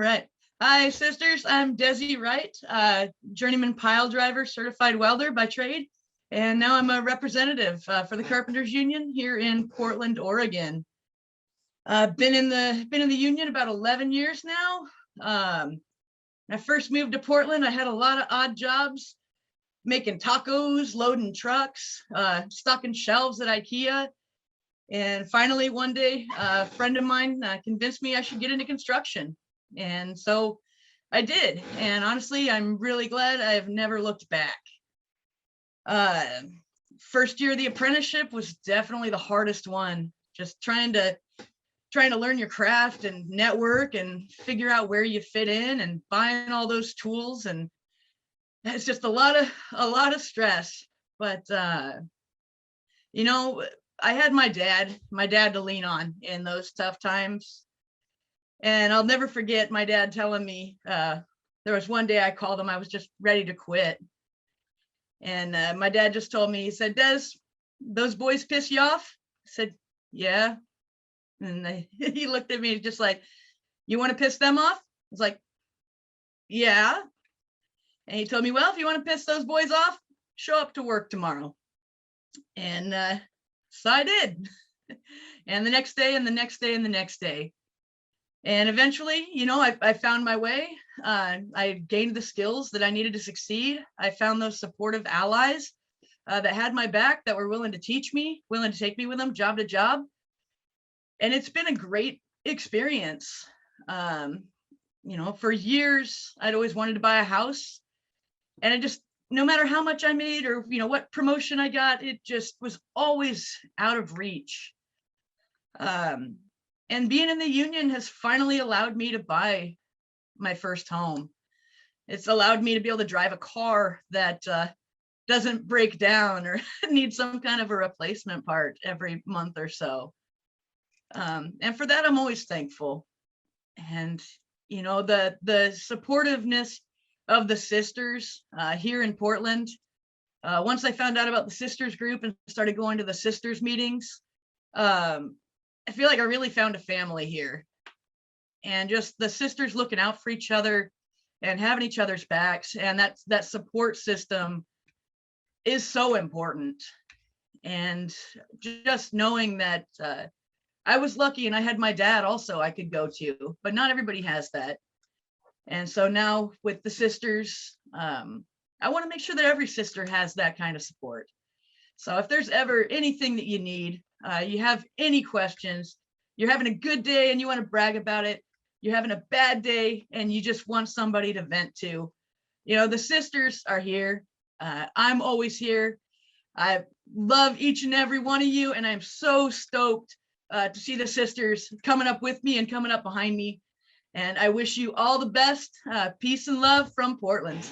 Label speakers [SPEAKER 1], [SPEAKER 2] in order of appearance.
[SPEAKER 1] right. Hi, sisters. I'm Desi Wright, journeyman pile driver, certified welder by trade. And now I'm a representative for the Carpenters Union here in Portland, Oregon. Been in the union about 11 years now. When I first moved to Portland, I had a lot of odd jobs, making tacos, loading trucks, stocking shelves at IKEA. And finally, one day, a friend of mine convinced me I should get into construction. And so I did. And honestly, I'm really glad I have never looked back. First year of the apprenticeship was definitely the hardest one. Just trying to learn your craft and network and figure out where you fit in and buying all those tools. And it's just a lot of stress. But you know, I had my dad to lean on in those tough times. And I'll never forget my dad telling me, there was one day I called him, I was just ready to quit. And my dad just told me, he said, Des, those boys piss you off? I said, yeah. And he looked at me just like, you want to piss them off? I was like, yeah. And he told me, well, if you want to piss those boys off, show up to work tomorrow. And so I did. And the next day and the next day and the next day. And eventually, you know, I found my way. I gained the skills that I needed to succeed. I found those supportive allies that had my back, that were willing to teach me, willing to take me with them job to job. And it's been a great experience. You know, for years, I'd always wanted to buy a house. And it just, no matter how much I made or, you know, what promotion I got, it just was always out of reach. And being in the union has finally allowed me to buy my first home. It's allowed me to be able to drive a car that doesn't break down or need some kind of a replacement part every month or so. And for that, I'm always thankful. And, you know, the supportiveness of the sisters here in Portland. Once I found out about the sisters group and started going to the sisters meetings, I feel like I really found a family here. And just the sisters looking out for each other and having each other's backs, and that support system is so important. And just knowing that I was lucky and I had my dad also I could go to, but not everybody has that. And so now with the sisters, I want to make sure that every sister has that kind of support. So if there's ever anything that you need, you have any questions, you're having a good day and you want to brag about it, you're having a bad day and you just want somebody to vent to, you know, the sisters are here. I'm always here. I love each and every one of you, and I'm so stoked to see the sisters coming up with me and coming up behind me. And I wish you all the best. Peace and love from Portland.